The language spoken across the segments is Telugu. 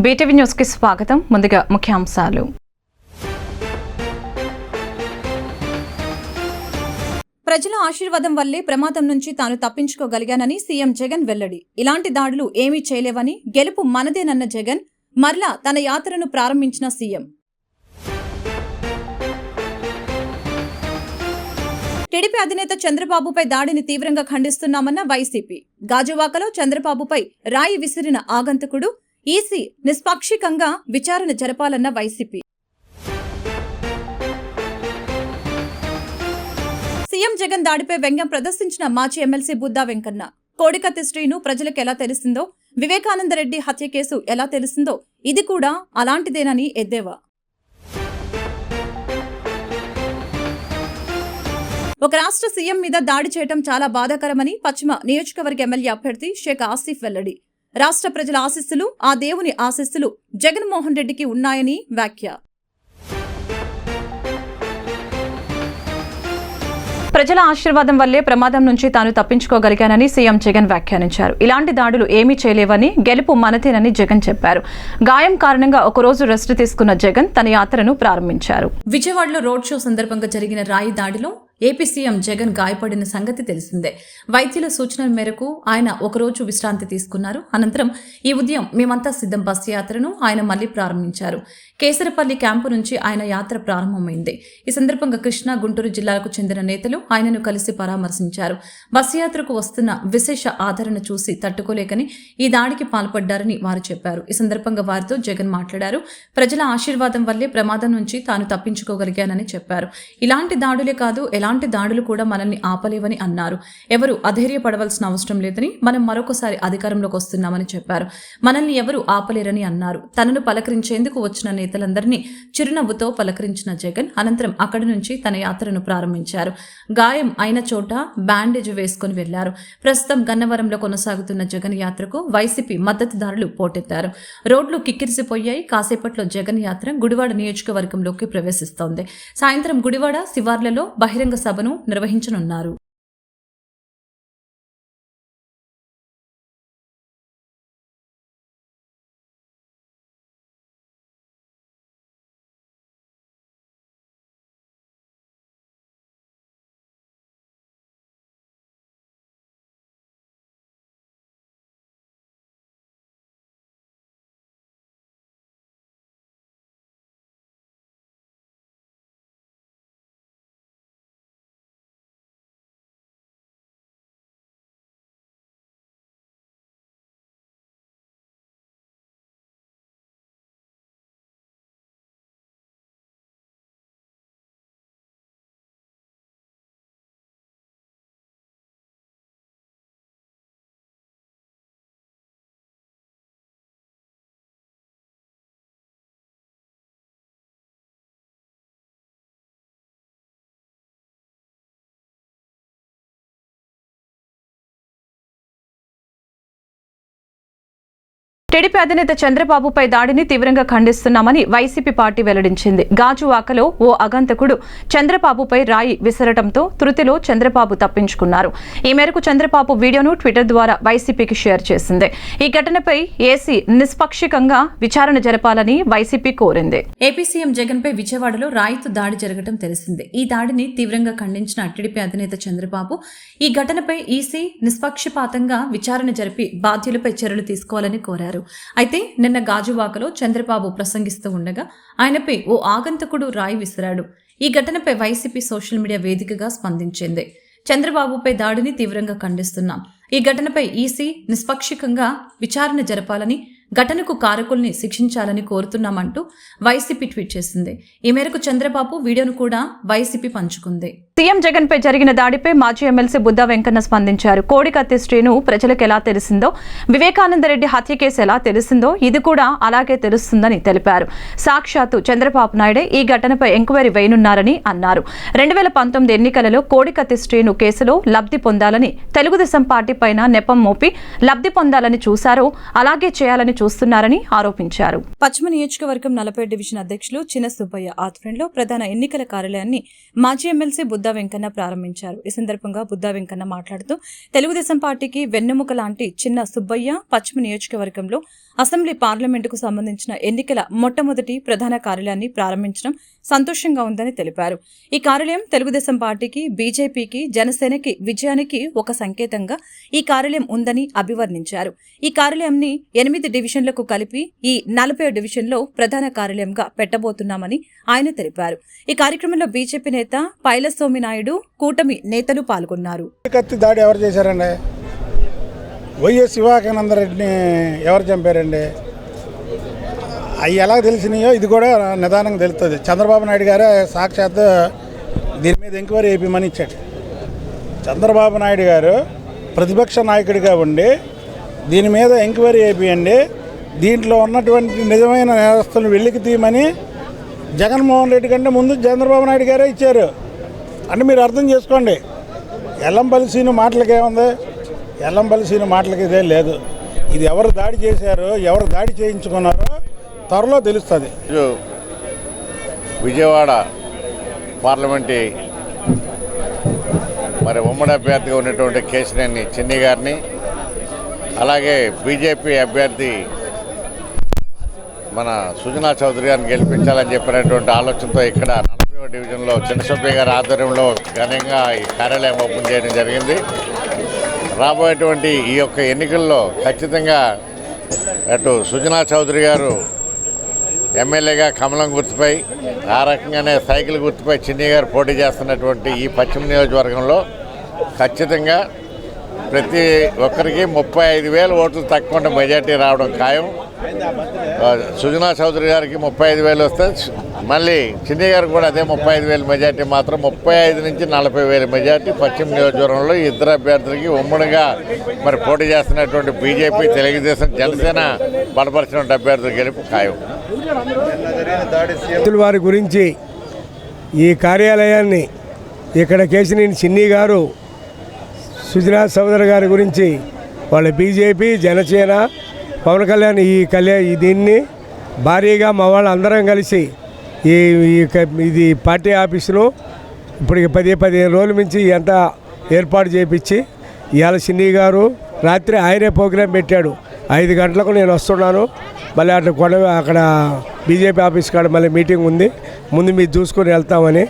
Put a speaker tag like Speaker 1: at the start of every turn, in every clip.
Speaker 1: బీటీవీ న్యూస్ కి స్వాగతం. ముందుగా ముఖ్యాంశాలు.
Speaker 2: ప్రజల ఆశీర్వాదం వల్లే ప్రమాదం నుంచి తాను తప్పించుకోగలిగానని సీఎం జగన్ వెల్లడి. ఇలాంటి దాడులు ఏమీ చేయలేవని, గెలుపు మనదేనన్న జగన్ మరలా తన యాత్రను ప్రారంభించిన సీఎం. టీడీపీ అధినేత చంద్రబాబుపై దాడిని తీవ్రంగా ఖండిస్తున్నామన్న వైసీపీ. గాజువాకలో చంద్రబాబుపై రాయి విసిరిన ఆగంతకుడు ఈసీ నిష్పాక్షికంగా విచారణ జరపాలన్న వైసీపీ. సీఎం జగన్ దాడిపై వ్యంగ్యం ప్రదర్శించిన మాజీ ఎమ్మెల్సీ బుద్దా వెంకన్న. కోడికత్తి శ్రీను ప్రజలకు ఎలా తెలిసిందో, వివేకానందరెడ్డి హత్య కేసు ఎలా తెలిసిందో ఇది కూడా అలాంటిదేనని ఎద్దేవా. ఒక రాష్ట్ర సీఎం మీద దాడి చేయడం చాలా బాధాకరమని పశ్చిమ నియోజకవర్గ ఎమ్మెల్యే అభ్యర్థి షేక్ ఆసిఫ్ వెల్లడి. రాష్ట్ర ప్రజల ఆశీస్సులు, ఆ దేవుని ఆశీస్సులు జగన్మోహన్ రెడ్డికి ఉన్నాయని వ్యాఖ్య.
Speaker 1: ప్రజల ఆశీర్వాదం వల్లే ప్రమాదం నుంచి తాను తప్పించుకోగలిగానని సీఎం జగన్ వ్యాఖ్యానించారు. ఇలాంటి దాడులు ఏమీ చేయలేవని, గెలుపు మనదేనని జగన్ చెప్పారు. గాయం కారణంగా ఒకరోజు రెస్ట్ తీసుకున్న జగన్ తన యాత్రను ప్రారంభించారు.
Speaker 2: విజయవాడలో రోడ్ షో సందర్భంగా జరిగిన రాయి దాడిలో ఏపీ సీఎం జగన్ గాయపడిన సంగతి తెలిసిందే. వైద్యుల సూచనల మేరకు ఆయన ఒకరోజు విశ్రాంతి తీసుకున్నారు. అనంతరం ఈ ఉదయం మేమంతా సిద్ధం బస్సు యాత్రను ఆయన మళ్లీ ప్రారంభించారు. కేసరపల్లి క్యాంపు నుంచి ఆయన యాత్ర ప్రారంభమైంది. ఈ సందర్భంగా కృష్ణా, గుంటూరు జిల్లాలకు చెందిన నేతలు ఆయనను కలిసి పరామర్శించారు. బస్సు యాత్రకు వస్తున్న విశేష ఆదరణ చూసి తట్టుకోలేకని ఈ దాడికి పాల్పడ్డారని వారు చెప్పారు. ఈ సందర్భంగా వారితో జగన్ మాట్లాడారు. ప్రజల ఆశీర్వాదం వల్లే ప్రమాదం నుంచి తాను తప్పించుకోగలిగానని చెప్పారు. ఇలాంటి దాడులే కాదు, ఎలాంటి దాడులు కూడా మనల్ని ఆపలేవని అన్నారు. ఎవరు అధైర్యపడవలసిన అవసరం లేదని, మనం మరొకసారి అధికారంలోకి వస్తున్నామని చెప్పారు. మనల్ని ఎవరు ఆపలేరని అన్నారు. తనను పలకరించేందుకు వచ్చిన నేతలందరినీ చిరునవ్వుతో పలకరించిన జగన్ అనంతరం అక్కడి నుంచి తన యాత్రను ప్రారంభించారు. గాయం అయిన చోట బ్యాండేజ్ వేసుకుని వెళ్లారు. ప్రస్తుతం గన్నవరంలో కొనసాగుతున్న జగన్ యాత్రకు వైసీపీ మద్దతుదారులు పోటెత్తారు. రోడ్లు కిక్కిరిసిపోయాయి. కాసేపట్లో జగన్ యాత్ర గుడివాడ నియోజకవర్గంలోకి ప్రవేశిస్తోంది. సాయంత్రం గుడివాడ శివార్లలో బహిరంగ సభను నిర్వహించనున్నారు.
Speaker 1: టీడీపీ అధినేత చంద్రబాబుపై దాడిని తీవ్రంగా ఖండిస్తున్నామని వైసీపీ పార్టీ వెల్లడించింది. గాజువాకలో ఓ అగంతకుడు చంద్రబాబుపై రాయి విసరటంతో తృతిలో చంద్రబాబు తప్పించుకున్నారు. ఈ మేరకు చంద్రబాబు వీడియోను ట్విట్టర్ ద్వారా వైసీపీకి షేర్ చేసింది. ఈ ఘటనపై ఏసీ నిష్పాక్షికంగా విచారణ జరపాలని వైసీపీ కోరింది.
Speaker 2: ఏపీ సీఎం జగన్ పై విజయవాడలో రాయితో దాడి జరగడం తెలిసిందే. ఈ దాడిని తీవ్రంగా ఖండించిన టీడీపీ అధినేత చంద్రబాబు ఈ ఘటనపై ఈసీ నిష్పక్షపాతంగా విచారణ జరిపి బాధ్యులపై చర్యలు తీసుకోవాలని కోరారు. అయితే నిన్న గాజువాకలో చంద్రబాబు ప్రసంగిస్తూ ఉండగా ఆయనపై ఓ ఆగంతకుడు రాయి విసిరాడు. ఈ ఘటనపై వైసీపీ సోషల్ మీడియా వేదికగా స్పందించింది. చంద్రబాబుపై దాడిని తీవ్రంగా ఖండిస్తున్నాం. ఈ ఘటనపై ఈసీ నిష్పాక్షికంగా విచారణ జరపాలని, ఘటనకు కారకుల్ని శిక్షించాలని కోరుతున్నామంటూ వైసీపీ ట్వీట్ చేసింది. ఈ మేరకు చంద్రబాబు వీడియోను కూడా వైసీపీ పంచుకుంది.
Speaker 1: సీఎం జగన్ పై జరిగిన దాడిపై మాజీ ఎమ్మెల్సీ బుద్దా వెంకన్న స్పందించారు. కోడికత్తి శ్రీను ప్రజలకు ఎలా తెలిసిందో, వివేకానందరెడ్డి హత్య కేసు ఎలా తెలిసిందో ఇది కూడా అలాగే తెలుస్తుందని తెలిపారు. సాక్షాత్తు చంద్రబాబు నాయుడే ఈ ఘటనపై ఎంక్వైరీ వేయనున్నారని అన్నారు. 2019 ఎన్నికలలో కోడికత్తి శ్రీను కేసులో లబ్ధి పొందాలని తెలుగుదేశం పార్టీ పైన నెపం మోపి లబ్ధి పొందాలని చూశారో అలాగే చేయాలని చూస్తున్నారని ఆరోపించారు.
Speaker 2: పశ్చిమ నియోజకవర్గం 40 డివిజన్ అధ్యక్షులు చిన్న సుబ్బయ్య ఆధ్వర్యంలో ప్రధాన ఎన్నికల కార్యాలయాన్ని మాజీ ఎమ్మెల్సీ బుద్దా
Speaker 1: బుద్దా వెంకన్న ప్రారంభించారు. ఈ సందర్భంగా బుద్దా వెంకన్న మాట్లాడుతూ తెలుగుదేశం పార్టీకి వెన్నెముక లాంటి చిన్న సుబ్బయ్య పశ్చిమ నియోజకవర్గంలో అసెంబ్లీ పార్లమెంటుకు సంబంధించిన ఎన్నికల మొట్టమొదటి ప్రధాన కార్యాలయాన్ని ప్రారంభించడం సంతోషంగా ఉందని తెలిపారు. ఈ కార్యాలయం తెలుగుదేశం పార్టీకి, బీజేపీకి, జనసేనకి విజయానికి ఒక సంకేతంగా ఈ కార్యాలయం ఉందని అభివర్ణించారు. ఈ కార్యాలయంని 8 డివిజన్లకు కలిపి ఈ 40వ డివిజన్లో ప్రధాన కార్యాలయంగా పెట్టబోతున్నామని ఆయన తెలిపారు. ఈ కార్యక్రమంలో బీజేపీ నేత పైలస్వామి నాయుడు, కూటమి నేతలు పాల్గొన్నారు.
Speaker 3: కత్తి దాడి ఎవరు చేశారండి? వైఎస్ శివానందరెడ్డిని ఎవరు చంపారండి? అవి ఎలా తెలిసినాయో ఇది కూడా నిదానంగా తెలుస్తుంది. చంద్రబాబు నాయుడు గారే సాక్షాత్ దీని మీద ఎంక్వైరీ చేయించమని ఇచ్చాడు. చంద్రబాబు నాయుడు గారు ప్రతిపక్ష నాయకుడిగా ఉండి దీని మీద ఎంక్వైరీ చేయించండి, దీంట్లో ఉన్నటువంటి నిజమైన నేరస్తులను వెలికి తీయమని జగన్మోహన్ రెడ్డి కంటే ముందు చంద్రబాబు నాయుడు గారే ఇచ్చారు. అంటే మీరు అర్థం చేసుకోండి, ఎల్లంపల్లి సీను మాటలకి ఏముంది? ఎల్లంపల్లి సీను మాటలకి ఇదే లేదు. ఇది ఎవరు దాడి చేశారో, ఎవరు దాడి చేయించుకున్నారో త్వరలో తెలుస్తుంది.
Speaker 4: విజయవాడ పార్లమెంటు ఉమ్మడి అభ్యర్థిగా ఉన్నటువంటి కేశినేని చిన్ని గారిని, అలాగే బీజేపీ అభ్యర్థి మన సుజనా చౌదరి గారిని గెలిపించాలని చెప్పినటువంటి ఆలోచనతో ఇక్కడ 40వ డివిజన్లో చిన్నసుబ్బయ్య గారి ఆధ్వర్యంలో ఘనంగా ఈ కార్యాలయం ఓపెన్ చేయడం జరిగింది. రాబోయేటువంటి ఈ యొక్క ఎన్నికల్లో ఖచ్చితంగా అటు సుజనా చౌదరి గారు ఎమ్మెల్యేగా కమలం గుర్తుపై, ఆ రకంగానే సైకిల్ గుర్తుపై చిన్ని గారు పోటీ చేస్తున్నటువంటి ఈ పశ్చిమ నియోజకవర్గంలో ఖచ్చితంగా ప్రతి ఒక్కరికి 35,000 ఓట్లు తక్కువ మెజార్టీ రావడం ఖాయం. సుజనా చౌదరి గారికి 35,000 వస్తే మళ్ళీ చిన్ని గారికి కూడా అదే 35,000 మెజార్టీ, మాత్రం 35 నుంచి 40,000 మెజార్టీ పశ్చిమ నియోజకవర్గంలో ఇద్దరు అభ్యర్థులకి ఉమ్మడిగా పోటీ చేస్తున్నటువంటి బీజేపీ, తెలుగుదేశం, జనసేన బలపరిచినటువంటి అభ్యర్థులు గెలుపు ఖాయం.
Speaker 5: వారి గురించి ఈ కార్యాలయాన్ని ఇక్కడ కేశినేని చిన్ని గారు, సుజనా చౌదరి గారి గురించి వాళ్ళ బీజేపీ, జనసేన, పవన్ కళ్యాణ్ దీన్ని భారీగా మా వాళ్ళు అందరం కలిసి ఇది పార్టీ ఆఫీసులో ఇప్పటికి 10-15 రోజుల నుంచి ఎంత ఏర్పాటు చేయించి ఇవాళ చిన్ని గారు రాత్రి ఆయనే ప్రోగ్రాం పెట్టాడు. 5 గంటలకు నేను వస్తున్నాను, మళ్ళీ అక్కడ బీజేపీ ఆఫీస్ కాడ మళ్ళీ మీటింగ్ ఉంది, ముందు మీరు చూసుకొని వెళ్తామని.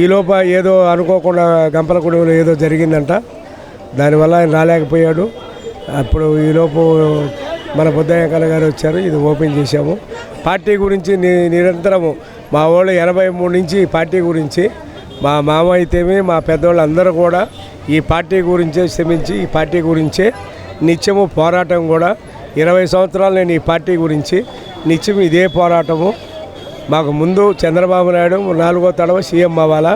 Speaker 5: ఈలోప ఏదో అనుకోకుండా గంపలగూడెంలో ఏదో జరిగిందంట, దానివల్ల ఆయన రాలేకపోయాడు. అప్పుడు ఈలోపు మన బుద్దా వెంకన్న గారు వచ్చారు, ఇది ఓపెన్ చేశాము. పార్టీ గురించి నిరంతరము మా వాళ్ళు 83 నుంచి పార్టీ గురించి, మా మామ అయితేమి మా పెద్దవాళ్ళు అందరూ కూడా ఈ పార్టీ గురించే శ్రమించి ఈ పార్టీ గురించే నిత్యము పోరాటం కూడా 20 సంవత్సరాలు నేను ఈ పార్టీ గురించి నిత్యం ఇదే పోరాటము. మాకు ముందు చంద్రబాబు నాయుడు 4వ తడవ సీఎం అవ్వాలా.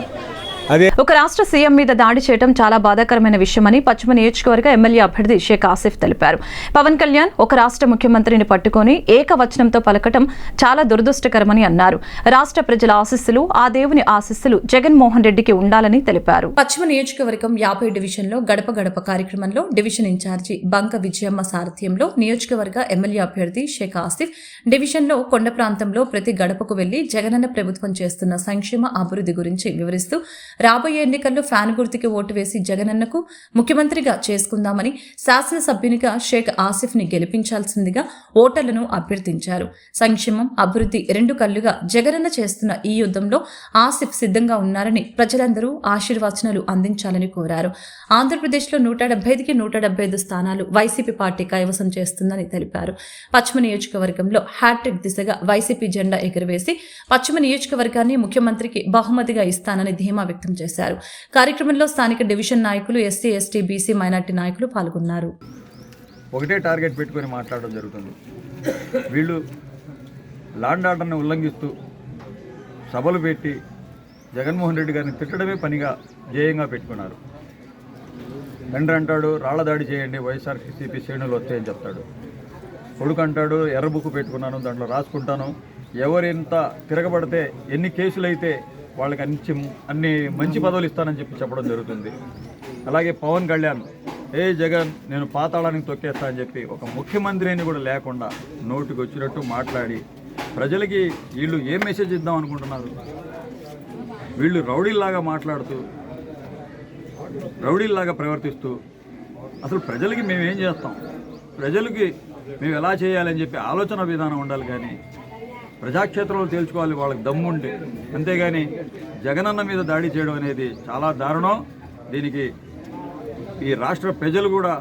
Speaker 1: ఒక రాష్ట్ర సీఎం మీద దాడి చేయడం చాలా బాధాకరమైన విషయమని పశ్చిమ నియోజకవర్గ ఎమ్మెల్యే అభ్యర్థి షేక్ ఆసిఫ్ తెలిపారు. పవన్ కళ్యాణ్ ఒక రాష్ట్ర ముఖ్యమంత్రిని పట్టుకొని ఏకవచనంతో పలకటం చాలా దురదృష్టకరమని అన్నారు. రాష్ట్ర ప్రజల ఆశీస్సులు, ఆ దేవుని ఆశీస్సులు జగన్మోహన్ రెడ్డికి ఉండాలని తెలిపారు.
Speaker 2: పశ్చిమ నియోజకవర్గం 50 డివిజన్లో గడప గడప కార్యక్రమంలో డివిజన్ ఇన్ఛార్జి బంక విజయమ్మ సారథ్యంలో నియోజకవర్గ ఎమ్మెల్యే అభ్యర్థి షేక్ ఆసిఫ్ డివిజన్లో కొండ ప్రాంతంలో ప్రతి గడపకు వెళ్లి జగనన్న ప్రభుత్వం చేస్తున్న సంక్షేమ అభివృద్ధి గురించి వివరిస్తూ రాబోయే ఎన్నికల్లో ఫ్యాన్ గుర్తుకి ఓటు వేసి జగనన్నకు ముఖ్యమంత్రిగా చేసుకుందామని శాసనసభ్యునిగా షేక్ ఆసిఫ్ ని గెలిపించాల్సిందిగా ఓటర్లను అభ్యర్థించారు. సంక్షేమం, అభివృద్ధి 2 కళ్లుగా జగనన్న చేస్తున్న ఈ యుద్ధంలో ఆసిఫ్ సిద్ధంగా ఉన్నారని, ప్రజలందరూ ఆశీర్వచనాలు అందించాలని కోరారు. ఆంధ్రప్రదేశ్లో 175కి 175 స్థానాలు వైసీపీ పార్టీ కైవసం చేస్తుందని తెలిపారు. పశ్చిమ నియోజకవర్గంలో హ్యాట్రిక్ దిశగా వైసీపీ జెండా ఎగురవేసి పశ్చిమ నియోజకవర్గాన్ని ముఖ్యమంత్రికి బహుమతిగా ఇస్తానని ధీమా వ్యక్తం చేశారు. కార్యక్రమంలో స్థానిక డివిజన్ నాయకులు, ఎస్సీ, ఎస్టీ, బీసీ, మైనార్టీ నాయకులు పాల్గొన్నారు.
Speaker 6: ఒకటే టార్గెట్ పెట్టుకొని మాట్లాడడం జరుగుతుంది. వీళ్ళు లాండ్ ఆర్డర్ని ఉల్లంఘిస్తూ సభలు పెట్టి జగన్మోహన్ రెడ్డి గారిని తిట్టడమే పనిగా ధ్యేయంగా పెట్టుకున్నారు. తండ్రి అంటాడు రాళ్ల దాడి చేయండి, వైఎస్ఆర్సీపీ శ్రేణులు వస్తాయని చెప్తాడు. కొడుకు అంటాడు ఎర్ర బుక్ పెట్టుకున్నాను, దాంట్లో రాసుకుంటాను, ఎవరెంత తిరగబడితే ఎన్ని కేసులు అయితే వాళ్ళకి అన్ని మంచి పదవులు ఇస్తానని చెప్పడం జరుగుతుంది. అలాగే పవన్ కళ్యాణ్ జగన్ నేను పాతాళానికి తొక్కేస్తా అని చెప్పి ఒక ముఖ్యమంత్రి అని కూడా లేకుండా నోటికి వచ్చినట్టు మాట్లాడి ప్రజలకి వీళ్ళు ఏం మెసేజ్ ఇద్దాం అనుకుంటున్నారు? వీళ్ళు రౌడీల్లాగా మాట్లాడుతూ రౌడీల్లాగా ప్రవర్తిస్తూ అసలు ప్రజలకి మేము ఏం చేస్తాం, ప్రజలకి మేము ఎలా చేయాలని చెప్పి ఆలోచన విధానం ఉండాలి. కానీ ప్రజాక్షేత్రంలో తేల్చుకోవాలి వాళ్ళకి దమ్ముంటే. అంతేగాని జగనన్న మీద దాడి చేయడం అనేది చాలా దారుణం. దీనికి ఈ రాష్ట్ర ప్రజలు కూడా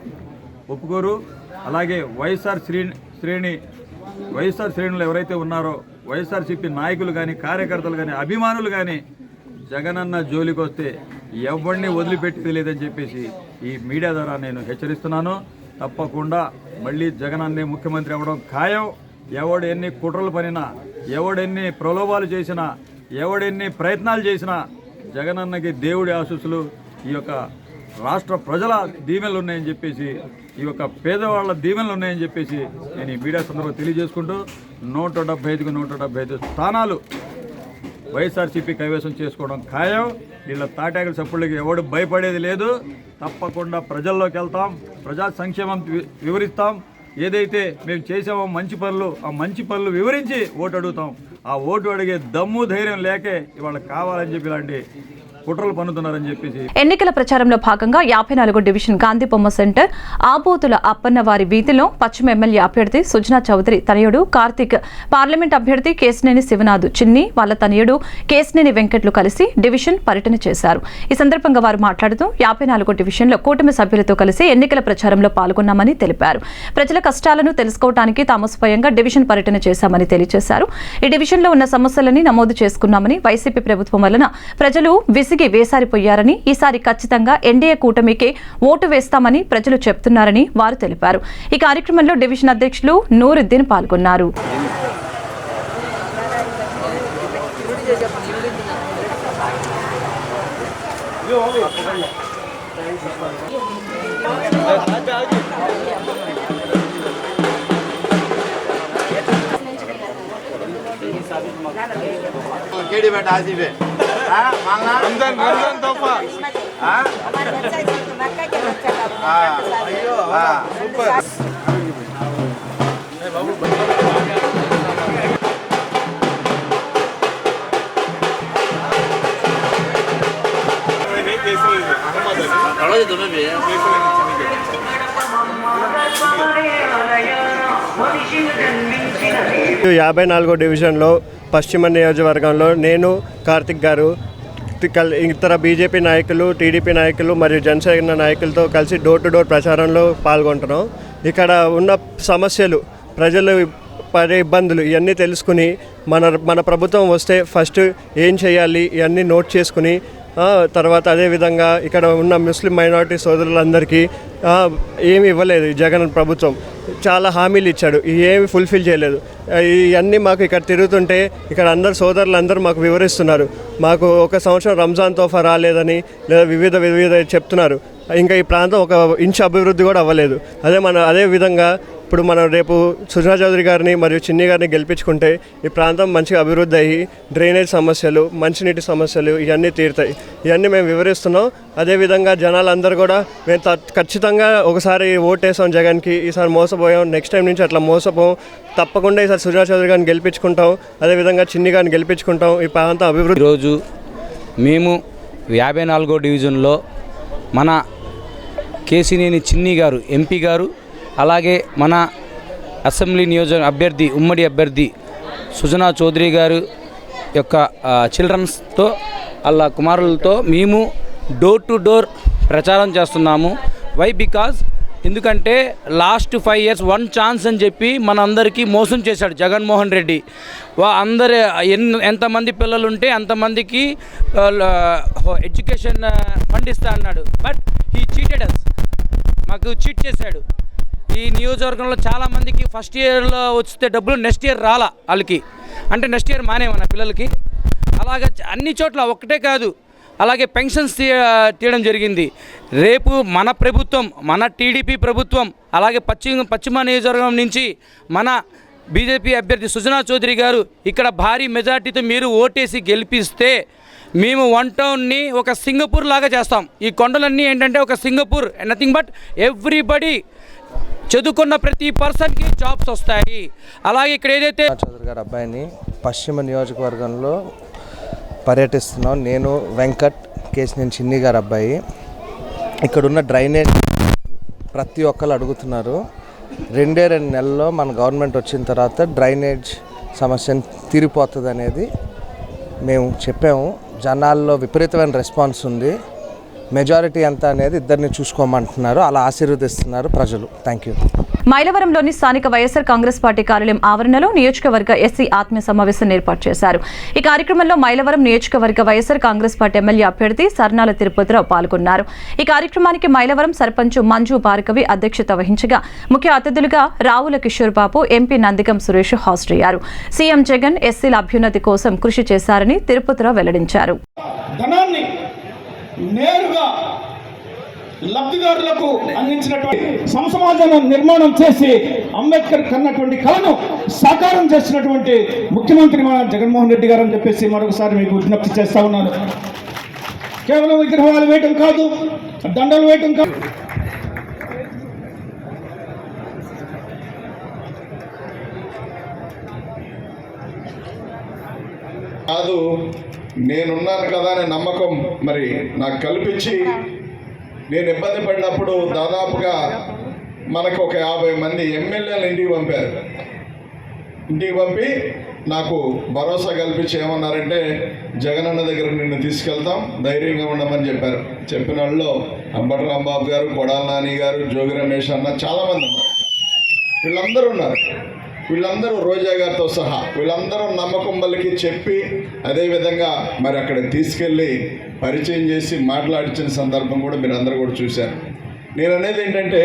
Speaker 6: ఒప్పుకోరు. అలాగే వైఎస్ఆర్ శ్రేణులు ఎవరైతే ఉన్నారో వైఎస్ఆర్సీపీ నాయకులు కానీ కార్యకర్తలు కానీ అభిమానులు కానీ జగనన్న జోలికి వస్తే ఎవరిని వదిలిపెట్టేది లేదని చెప్పేసి ఈ మీడియా ద్వారా నేను హెచ్చరిస్తున్నాను. తప్పకుండా మళ్ళీ జగనన్నే ముఖ్యమంత్రి అవ్వడం ఖాయం. ఎవడు ఎన్ని కుట్రలు పనినా, ఎవడెన్ని ప్రలోభాలు చేసినా, ఎవడెన్ని ప్రయత్నాలు చేసినా జగనన్నకి దేవుడి ఆశీస్సులు, ఈ యొక్క రాష్ట్ర ప్రజల దీవెనలు ఉన్నాయని చెప్పేసి, ఈ యొక్క పేదవాళ్ళ దీవెనలు ఉన్నాయని చెప్పేసి నేను ఈ మీడియా సందర్భంగా తెలియజేసుకుంటూ 175కు 175 స్థానాలు వైఎస్ఆర్సీపీ కైవసం చేసుకోవడం ఖాయం. వీళ్ళ తాటాకుల చప్పుళ్ళకి ఎవడు భయపడేది లేదు. తప్పకుండా ప్రజల్లోకి వెళ్తాం, ప్రజా సంక్షేమం వివరిస్తాం. ఏదైతే మేము చేసామో మంచి పనులు, ఆ మంచి పనులు వివరించి ఓటు అడుగుతాం. ఆ ఓటు అడిగే దమ్ము ధైర్యం లేకే ఇవాళ కావాలని చెప్పి ఇలాంటి కుట్రలు పన్నుతున్నారని చెప్పేసి
Speaker 1: ఎన్నికల ప్రచారంలో భాగంగా 54 డివిజన్ గాంధీ బొమ్మ సెంటర్ ఆబోతుల అప్పన్నవారి వీధిలో పశ్చిమ ఎమ్మెల్యే అభ్యర్థి సుజనా చౌదరి తనయుడు కార్తిక్, పార్లమెంట్ అభ్యర్థి కేశినేని శివనాథ్ చిన్ని వాళ్ళ తనయుడు కేశినేని వెంకట్లు కలిసి డివిజన్ పర్యటన చేశారు. ఈ సందర్భంగా వారు మాట్లాడుతూ 54 డివిజన్లో కూటమి సభ్యులతో కలిసి ఎన్నికల ప్రచారంలో పాల్గొన్నామని తెలిపారు. ప్రజల కష్టాలను తెలుసుకోవడానికి తాము స్వయంగా డివిజన్ పర్యటన చేశామని తెలియజేశారు. ఈ డివిజన్లో ఉన్న సమస్యలని నమోదు చేసుకున్నామని, వైసీపీ ప్రభుత్వం వలన ప్రజలు వేసారిపోయారని, ఈసారి ఖచ్చితంగా ఎన్డీఏ కూటమికే ఓటు వేస్తామని ప్రజలు చెప్తున్నారని వారు తెలిపారు. ఈ కార్యక్రమంలో డివిజన్ అధ్యక్షులు నూరుద్దీన్ పాల్గొన్నారు.
Speaker 7: केड़ी बेटा आसिफ है हां मांगना रमजान तोहफा हां हमारे बच्चा है मक्का के बच्चा का हां अयो हां सुपर ए बाबू नहीं कैसे अहमद है तुम्हें भी कैसे
Speaker 8: 54వ డివిజన్లో పశ్చిమ నియోజకవర్గంలో నేను, కార్తిక్ గారు, ఇతర బీజేపీ నాయకులు, టీడీపీ నాయకులు మరియు జనసేన నాయకులతో కలిసి డోర్ టు డోర్ ప్రచారంలో పాల్గొంటున్నాం. ఇక్కడ ఉన్న సమస్యలు, ప్రజలు పడే ఇబ్బందులు ఇవన్నీ తెలుసుకుని మన ప్రభుత్వం వస్తే ఫస్ట్ ఏం చేయాలి ఇవన్నీ నోట్ చేసుకుని, తర్వాత అదేవిధంగా ఇక్కడ ఉన్న ముస్లిం మైనారిటీ సోదరులందరికీ ఏమి ఇవ్వలేదు జగన్ ప్రభుత్వం. చాలా హామీలు ఇచ్చాడు, ఏమి ఫుల్ఫిల్ చేయలేదు. ఇవన్నీ మాకు ఇక్కడ తిరుగుతుంటే ఇక్కడ సోదరులందరూ మాకు వివరిస్తున్నారు. మాకు ఒక సంవత్సరం రంజాన్ తోఫా రాలేదని, లేదా వివిధ చెప్తున్నారు. ఇంకా ఈ ప్రాంతం ఒక ఇంచు అభివృద్ధి కూడా అవ్వలేదు. అదే విధంగా ఇప్పుడు మనం రేపు సుజనా చౌదరి గారిని మరియు చిన్ని గారిని గెలిపించుకుంటే ఈ ప్రాంతం మంచిగా అభివృద్ధి అయ్యి డ్రైనేజ్ సమస్యలు, మంచినీటి సమస్యలు ఇవన్నీ తీరుతాయి. ఇవన్నీ మేము వివరిస్తున్నాం. అదేవిధంగా జనాలందరూ కూడా మేము ఖచ్చితంగా ఒకసారి ఓటేసాం జగన్కి, ఈసారి మోసపోయాం, నెక్స్ట్ టైం నుంచి అట్లా మోసపోం, తప్పకుండా ఈసారి సుజనా చౌదరి గారిని గెలిపించుకుంటాం, అదేవిధంగా చిన్ని గారిని గెలిపించుకుంటాం. ఈ ప్రాంతం అభివృద్ధి.
Speaker 9: ఈరోజు మేము 54వ డివిజన్లో మన కేశినేని చిన్ని గారు ఎంపీ గారు, అలాగే మన అసెంబ్లీ అభ్యర్థి ఉమ్మడి అభ్యర్థి సుజనా చౌదరి గారు యొక్క చిల్డ్రన్స్తో అలా కుమారులతో మేము డోర్ టు డోర్ ప్రచారం చేస్తున్నాము. వై బికాజ్ ఎందుకంటే లాస్ట్ 5 years 1 ఛాన్స్ అని చెప్పి మనందరికీ మోసం చేశాడు జగన్మోహన్ రెడ్డి. అందరు ఎంతమంది పిల్లలు ఉంటే అంతమందికి ఎడ్యుకేషన్ ఫండ్ ఇస్తా అన్నాడు. బట్ హీ చీటెడ్ అస్, మాకు చీట్ చేశాడు. ఈ నియోజకవర్గంలో చాలామందికి ఫస్ట్ ఇయర్లో వస్తే డబ్బులు నెక్స్ట్ ఇయర్ రాలా వాళ్ళకి, అంటే నెక్స్ట్ ఇయర్ మానేమన్నా పిల్లలకి. అలాగే అన్ని చోట్ల ఒక్కటే కాదు, అలాగే పెన్షన్స్ తీయడం జరిగింది. రేపు మన ప్రభుత్వం, మన టీడీపీ ప్రభుత్వం, అలాగే పశ్చిమ నియోజకవర్గం నుంచి మన బీజేపీ అభ్యర్థి సుజనా చౌదరి గారు ఇక్కడ భారీ మెజార్టీతో మీరు ఓటేసి గెలిపిస్తే మేము వన్ టౌన్ని ఒక సింగపూర్ లాగా చేస్తాం. ఈ కొండలన్నీ ఏంటంటే ఒక సింగపూర్, నథింగ్ బట్ ఎవ్రీబడి, చదువుకున్న ప్రతి పర్సన్కి జాబ్స్ వస్తాయి. అలాగే ఇక్కడ ఏదైతే
Speaker 10: చౌదరి గారి అబ్బాయిని పశ్చిమ నియోజకవర్గంలో పర్యటిస్తున్నాం. నేను వెంకట్, కేశినేని చిన్ని గారి అబ్బాయి. ఇక్కడున్న డ్రైనేజ్ ప్రతి ఒక్కరు అడుగుతున్నారు. 2 నెలల్లో మన గవర్నమెంట్ వచ్చిన తర్వాత డ్రైనేజ్ సమస్యను తీరిపోతుంది అనేది మేము చెప్పాము. జనాల్లో విపరీతమైన రెస్పాన్స్ ఉంది. మెజారిటీ ఎంత అనేది ఇద్దరిని చూసుకోమంటున్నారు. అలా ఆశీర్వదిస్తున్నారు ప్రజలు. Thank you.
Speaker 1: మైలవరంలోని స్థానిక వైఎస్ఆర్ కాంగ్రెస్ పార్టీ కార్యాలయం ఆవరణలో నియోజకవర్గ ఎస్సీ ఆత్మీయ సమావేశం ఏర్పాటు చేశారు. ఈ కార్యక్రమంలో మైలవరం నియోజకవర్గ వైఎస్ఆర్ కాంగ్రెస్ పార్టీ ఎమ్మెల్యే అభ్యర్థి సర్నాల తిరుపతిరావు పాల్గొన్నారు. ఈ కార్యక్రమానికి మైలవరం సర్పంచ్ మంజు భార్గవి అధ్యక్షత వహించగా ముఖ్య అతిథులుగా రావుల కిషోర్ బాబు, ఎంపీ నందిగం సురేష్ హాజరయ్యారు. సీఎం జగన్ ఎస్సీల అభ్యున్నతి కోసం కృషి చేశారని తిరుపతిరావు వెల్లడించారు.
Speaker 11: నేరుగా లబ్ధిదారులకు అందించినటువంటి సమాజాన్ని నిర్మాణం చేసి అంబేద్కర్ కన్నటువంటి కళను సాకారం చేసినటువంటి ముఖ్యమంత్రి మన జగన్మోహన్ రెడ్డి గారు అని చెప్పేసి మరొకసారి మీకు విజ్ఞప్తి చేస్తా ఉన్నాను. కేవలం విగ్రహాలు వేయటం కాదు, దండలు వేయటం
Speaker 12: కాదు, నేనున్నాను కదా అనే నమ్మకం మరి నాకు కల్పించి నేను ఇబ్బంది పడినప్పుడు దాదాపుగా మనకు ఒక 50 మంది ఎమ్మెల్యేలు ఇంటికి పంపారు. ఇంటికి పంపి నాకు భరోసా కల్పించి ఏమన్నారంటే, జగనన్న దగ్గర నిన్ను తీసుకెళ్తాం, ధైర్యంగా ఉండమని చెప్పారు. చెప్పిన వాళ్ళు అంబటి రాంబాబు గారు, కొడాల నాని గారు, జోగి రమేష్ అన్న చాలామంది ఉన్నారు. వీళ్ళందరూ ఉన్నారు. వీళ్ళందరూ రోజా గారితో సహా వీళ్ళందరూ నమ్మకం వాళ్ళకి చెప్పి అదేవిధంగా మరి అక్కడ తీసుకెళ్ళి పరిచయం చేసి మాట్లాడించిన సందర్భం కూడా మీరు అందరూ కూడా చూశారు. నేను అనేది ఏంటంటే,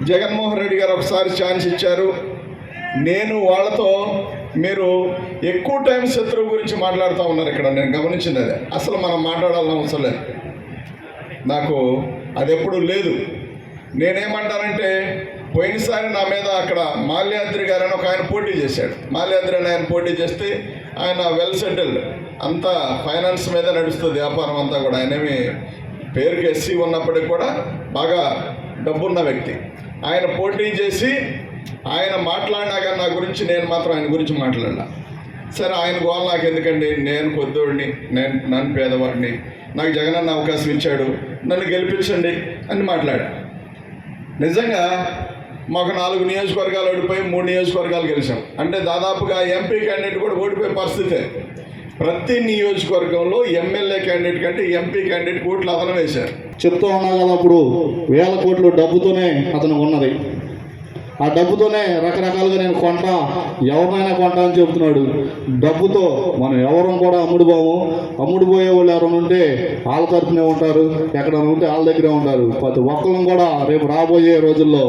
Speaker 12: జగన్మోహన్ రెడ్డి గారు ఒకసారి ఛాన్స్ ఇచ్చారు. నేను వాళ్ళతో మీరు ఎక్కువ టైం శత్రువు గురించి మాట్లాడుతూ ఉన్నారు. ఇక్కడ నేను గమనించింది అదే. అసలు మనం మాట్లాడాలని అవసరం లేదు. నాకు అది ఎప్పుడూ లేదు. నేనేమంటానంటే, పోయినసారి నా మీద అక్కడ మాల్యాద్రి గారు అని ఒక ఆయన పోటీ చేశాడు. మాల్యాద్రి అని ఆయన పోటీ చేస్తే ఆయన వెల్ సెటిల్డ్, అంతా ఫైనాన్స్ మీద నడుస్తుంది వ్యాపారం అంతా కూడా. ఆయనేమి పేరుకి ఎస్సీ ఉన్నప్పటికీ కూడా బాగా డబ్బున్న వ్యక్తి. ఆయన పోటీ చేసి ఆయన మాట్లాడినా కానీ నా గురించి, నేను మాత్రం ఆయన గురించి మాట్లాడినా. సరే, ఆయన గోల్ నాకు ఎందుకండి, నేను కొద్దోడిని, నన్ను పేదవాడిని, నాకు జగనన్న అవకాశం ఇచ్చాడు, నన్ను గెలిపించండి అని మాట్లాడా. నిజంగా మాకు 4 నియోజకవర్గాలు ఓడిపోయి 3 నియోజకవర్గాలు గెలిచాం. అంటే దాదాపుగా ఎంపీ క్యాండిడేట్ కూడా ఓడిపోయే పరిస్థితే. ప్రతి నియోజకవర్గంలో ఎమ్మెల్యే క్యాండిడేట్ కంటే ఎంపీ క్యాండిడేట్ కోట్లు అదనం వేశారు.
Speaker 11: చెప్తూ ఉన్నా కదా, అప్పుడు 1000 కోట్లు డబ్బుతోనే అతను ఉన్నది. ఆ డబ్బుతోనే రకరకాలుగా నేను కొంటా, ఎవరినైనా కొంటా అని చెప్తున్నాడు. డబ్బుతో మనం ఎవరం కూడా అమ్ముడుపోయే వాళ్ళు ఎవరైనా ఉంటే వాళ్ళ తరపునే ఉంటారు, ఎక్కడైనా ఉంటే వాళ్ళ దగ్గరే ఉంటారు. ప్రతి ఒక్కరం కూడా రేపు రాబోయే రోజుల్లో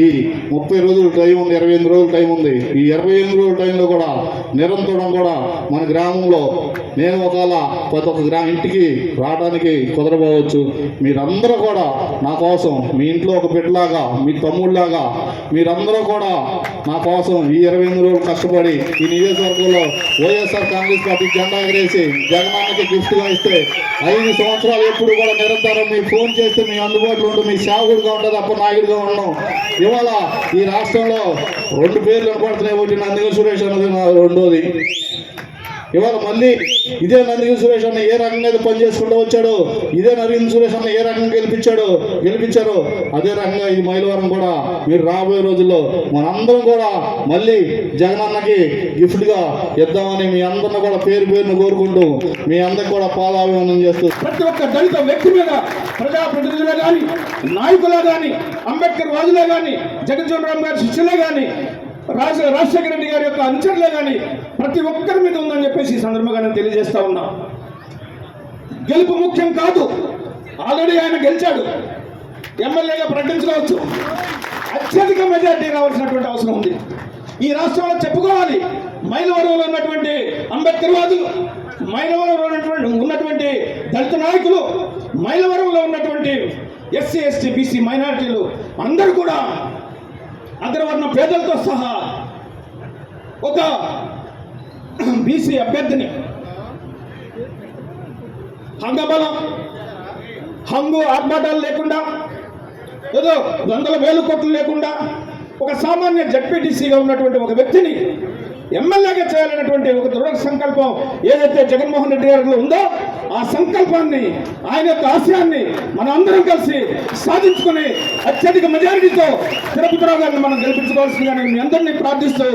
Speaker 11: ఈ 30 రోజులు టైం ఉంది, 28 రోజులు టైం ఉంది. ఈ 28 రోజుల టైంలో కూడా నిరంతరం కూడా మన గ్రామంలో నేను ఒకవేళ ప్రతి ఒక్క ఇంటికి రావడానికి కుదరపోవచ్చు. మీరందరూ కూడా నా కోసం, మీ ఇంట్లో ఒక బిడ్డలాగా, మీ తమ్ముళ్ళలాగా మీరందరూ కూడా నా కోసం ఈ 28 రోజులు కష్టపడి ఈ నియోజకవర్గంలో వైఎస్ఆర్ కాంగ్రెస్ పార్టీ జెండా ఎగరేసి జగనన్నకి గిఫ్ట్గా ఇస్తే 5 సంవత్సరాలు ఎప్పుడు కూడా నిరంతరం మీరు ఫోన్ చేస్తే మీ అందుబాటులో ఉంటూ మీ సేవకుడిగా ఉంటుంది తప్ప నాయకుడిగా ఉండడం. ఇవాళ ఈ రాష్ట్రంలో 2 పేర్లు కనపడుతున్నాయి. ఒకటి నందిగం సురేష్ అన్నది, రెండోది ఇవాళ మళ్ళీ ఇదే నందిగం సురేష్ అన్న ఏ రకంగా పనిచేసుకుంటూ వచ్చాడో, ఇదే నందిగం సురేష్ అన్న ఏ రకంగా గెలిపించారో అదే రకంగా ఈ మైలవరం కూడా మీరు రాబోయే రోజుల్లో మనందరం కూడా మళ్ళీ జగనన్నకి గిఫ్ట్గా ఇద్దామని మీ అందరిని కూడా పేరును కోరుకుంటూ మీ అందరికి కూడా పాదాభివందనం చేస్తూ, ప్రతి ఒక్క దళిత వ్యక్తి మీద ప్రజాప్రతినిధులే కానీ, నాయకులే కానీ, అంబేద్కర్ వాదులే కానీ, జగజ్జీవన్ రామ్ గారి శిష్యులే కానీ, రాజశేఖర రెడ్డి గారి యొక్క అనుచరులే కానీ ప్రతి ఒక్కరి మీద ఉందని చెప్పేసి ఈ సందర్భంగా నేను తెలియజేస్తా ఉన్నా. గెలుపు ముఖ్యం కాదు, ఆల్రెడీ ఆయన గెలిచాడు, ఎమ్మెల్యేగా ప్రకటించుకోవచ్చు. అత్యధిక మెజార్టీ రావాల్సినటువంటి అవసరం ఉంది. ఈ రాష్ట్రంలో చెప్పుకోవాలి, మైలవరంలో ఉన్నటువంటి అంబేద్కర్ వాదులు, మైలవరంలో ఉన్నటువంటి దళిత నాయకులు, మైలవరంలో ఉన్నటువంటి ఎస్సీ ఎస్టీ బీసీ మైనారిటీలు అందరూ కూడా అగ్రవర్ణ పేదలతో సహా ఒక బీసీ అభ్యర్థిని హంగబలం, హంగు ఆర్భాటాలు లేకుండా, ఏదో 100,000 కోట్లు లేకుండా ఒక సామాన్య జడ్పీటీసీగా ఉన్నటువంటి ఒక వ్యక్తిని
Speaker 3: ఎమ్మెల్యేగా చేయాలనేటువంటి ఒక దృఢ సంకల్పం ఏదైతే జగన్మోహన్ రెడ్డి గారిలో ఉందో ఆ సంకల్పాన్ని, ఆయన యొక్క ఆశయాన్ని మనం అందరం కలిసి సాధించుకుని అత్యధిక మెజారిటీతో తిరుపతిరావు గారిని మనం గెలిపించుకోవాల్సిందిగా నేను మీ అందరినీ ప్రార్థిస్తూ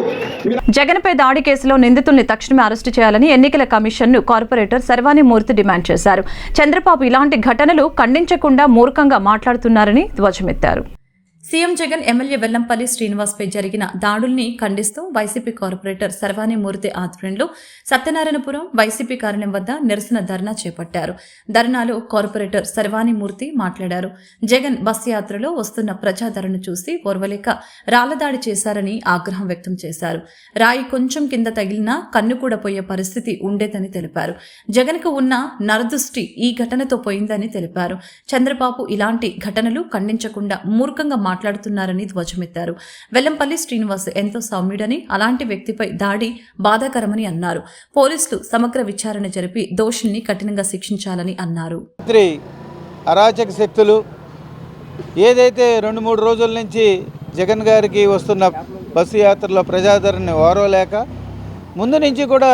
Speaker 1: జగన్పై దాడి కేసులో నిందితుల్ని తక్షణమే అరెస్టు చేయాలని ఎన్నికల కమిషన్ను కార్పొరేటర్ శర్వాణి మూర్తి డిమాండ్ చేశారు. చంద్రబాబు ఇలాంటి ఘటనలు ఖండించకుండా మూర్ఖంగా మాట్లాడుతున్నారని ధ్వజమెత్తారు.
Speaker 2: సీఎం జగన్ ఎమ్మెల్యే వెల్లంపల్లి శ్రీనివాస్పై జరిగిన దాడుల్ని ఖండిస్తూ వైసీపీ కార్పొరేటర్ శర్వాణి మూర్తి ఆధ్వర్యంలో సత్యనారాయణపురం వైసీపీ కార్యాలయం వద్ద నిరసన ధర్నా చేపట్టారు. ధర్నాలో కార్పొరేటర్ శర్వాణి మూర్తి మాట్లాడారు. జగన్ బస్ యాత్రలో వస్తున్న ప్రజాదరణ చూసి ఓర్వలేక రాళ్లదాడి చేశారని ఆగ్రహం వ్యక్తం చేశారు. రాయి కొంచెం కింద తగిలినా కన్ను కూడా పోయే పరిస్థితి ఉండేదని తెలిపారు. జగన్కు ఉన్న నరదృష్టి ఈ ఘటనతో పోయిందని తెలిపారు. చంద్రబాబు ఇలాంటి ఘటనలు ఖండించకుండా మూర్ఖంగా మాట్లాడుతున్నారని ధ్వజమెత్తారు. వెల్లంపల్లి శ్రీనివాస్ ఎంతో సౌమ్యుడని, అలాంటి వ్యక్తిపై దాడి బాధాకరమని అన్నారు. పోలీసులు సమగ్ర విచారణ జరిపి దోషుల్ని కఠినంగా శిక్షించాలని అన్నారు.
Speaker 13: అరాచక శక్తులు ఏదైతే 2-3 రోజుల నుంచి జగన్ గారికి వస్తున్న బస్సు యాత్రలో ప్రజాదరణని ఓర్వలేక ముందు నుంచి కూడా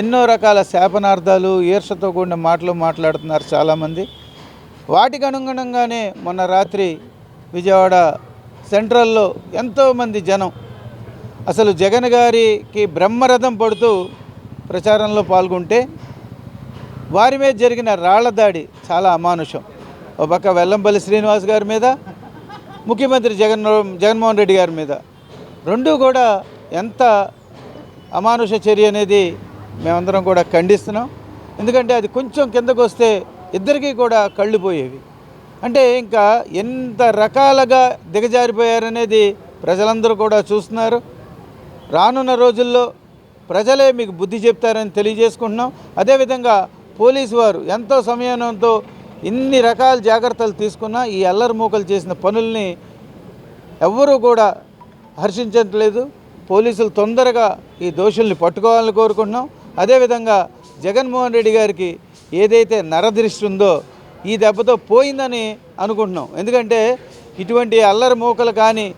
Speaker 13: ఎన్నో రకాల శాపనార్థాలు, ఈర్షతో కూడిన మాటలు మాట్లాడుతున్నారు చాలామంది. వాటికి అనుగుణంగానే మొన్న రాత్రి విజయవాడ సెంట్రల్లో ఎంతోమంది జనం అసలు జగన్ గారికి బ్రహ్మరథం పడుతూ ప్రచారంలో పాల్గొంటే వారి మీద జరిగిన రాళ్ల దాడి చాలా అమానుషం. ఒక పక్క వెల్లంపల్లి శ్రీనివాస్ గారి మీద, ముఖ్యమంత్రి జగన్మోహన్ రెడ్డి గారి మీద, రెండూ కూడా ఎంత అమానుష చర్య అనేది మేమందరం కూడా ఖండిస్తున్నాం. ఎందుకంటే అది కొంచెం కిందకు వస్తే ఇద్దరికీ కూడా కళ్ళు పోయేవి. అంటే ఇంకా ఎంత రకాలుగా దిగజారిపోయారనేది ప్రజలందరూ కూడా చూస్తున్నారు. రానున్న రోజుల్లో ప్రజలే మీకు బుద్ధి చెప్తారని తెలియజేసుకుంటున్నాం. అదేవిధంగా పోలీసు వారు ఎంతో సమయంతో ఇన్ని రకాల జాగ్రత్తలు తీసుకున్నా ఈ అల్లరి మూకలు చేసిన పనుల్ని ఎవ్వరూ కూడా హర్షించట్లేదు. పోలీసులు తొందరగా ఈ దోషుల్ని పట్టుకోవాలని కోరుకుంటున్నాం. అదేవిధంగా జగన్మోహన్ రెడ్డి గారికి ఏదైతే నరదృష్టి ఉందో ఈ దెబ్బతో పోయిందని అనుకుంటున్నాం. ఎందుకంటే ఇటువంటి అల్లరి మూకలు కానీ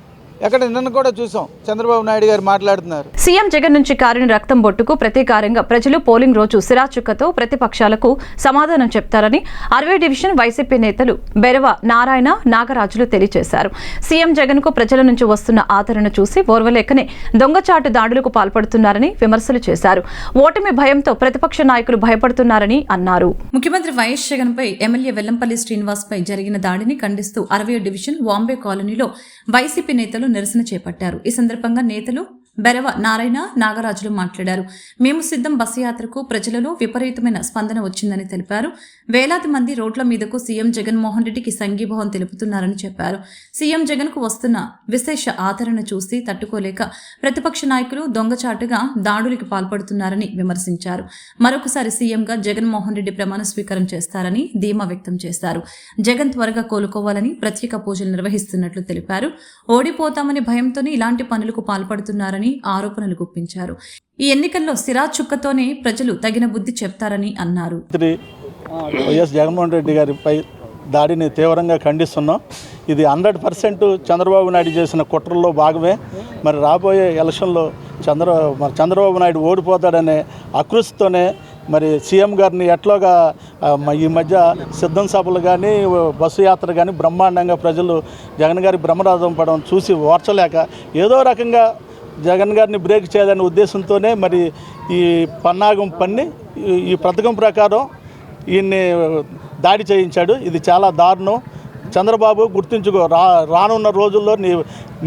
Speaker 13: ఎక్కడ నిన్న కూడా చూసాం, చంద్రబాబు నాయుడు గారు మాట్లాడుతున్నారు.
Speaker 1: సీఎం జగన్ నుంచి కారిన రక్తం బొట్టుకు ప్రతీకారంగా ప్రజలు పోలింగ్ రోజు సిరాచుక్కతో ప్రతిపక్షాలకు సమాధానం చెప్తారని 60 డివిజన్ వైసీపీ నేతలు బెరవ నారాయణ, నాగరాజులు తెలియజేశారు. సీఎం జగన్ కు ప్రజల నుంచి వస్తున్న ఆదరణ చూసి ఓర్వలేకనే దొంగచాటు దాడులకు పాల్పడుతున్నారని విమర్శలు చేశారు. ఓటమి భయంతో ప్రతిపక్ష నాయకులు భయపడుతున్నారని అన్నారు.
Speaker 2: ముఖ్యమంత్రి వైఎస్ జగన్ పై ఎమ్మెల్యే వెల్లంపల్లి శ్రీనివాస్ పై జరిగిన దాడిని ఖండిస్తూ 60 డివిజన్ వాంబే కాలనీలో వైసీపీ నేతలు నిరసన చేపట్టారు. ఈ సందర్భంగా నేతలు బెరవ నారాయణ, నాగరాజులు మాట్లాడారు. మేము సిద్ధం బస్సు యాత్రకు ప్రజలలో విపరీతమైన స్పందన వచ్చిందని తెలిపారు. వేలాది మంది రోడ్ల మీదకు సీఎం జగన్మోహన్ రెడ్డికి సంఘీభావం తెలుపుతున్నారని చెప్పారు. సీఎం జగన్ కు వస్తున్న విశేష ఆదరణ చూసి తట్టుకోలేక ప్రతిపక్ష నాయకులు దొంగచాటుగా దాడులకు పాల్పడుతున్నారని విమర్శించారు. మరొకసారి సీఎంగా జగన్మోహన్ రెడ్డి ప్రమాణ స్వీకారం చేస్తారని ధీమా వ్యక్తం చేశారు. జగన్ త్వరగా కోలుకోవాలని ప్రత్యేక పూజలు నిర్వహిస్తున్నట్లు తెలిపారు. ఓడిపోతామని భయంతోనే ఇలాంటి పనులకు పాల్పడుతున్నారని ఆరోపణలు గుప్పించారు. ఈ ఎన్నికల్లో సిరాచుక్కతోనే ప్రజలు తగిన బుద్ధి చెప్తారని అన్నారు.
Speaker 14: వైఎస్ జగన్మోహన్ రెడ్డి గారిపై దాడిని తీవ్రంగా ఖండిస్తున్నాం. ఇది 100% చంద్రబాబు నాయుడు చేసిన కుట్రల్లో భాగమే. మరి రాబోయే ఎలక్షన్లో చంద్రబాబు నాయుడు ఓడిపోతాడనే అకృషితోనే మరి సీఎం గారిని ఎట్లాగా ఈ మధ్య సిద్ధం సభలు కానీ బస్సు యాత్ర కానీ బ్రహ్మాండంగా ప్రజలు జగన్ గారి బ్రహ్మరథం పడడం చూసి ఓర్చలేక ఏదో రకంగా జగన్ గారిని బ్రేక్ చేయాలనే ఉద్దేశంతోనే మరి ఈ పన్నాగం పన్ని ఈ పథకం ప్రకారం ఈయన్ని దాడి చేయించాడు. ఇది చాలా దారుణం. చంద్రబాబు గుర్తుంచుకో, రానున్న రోజుల్లో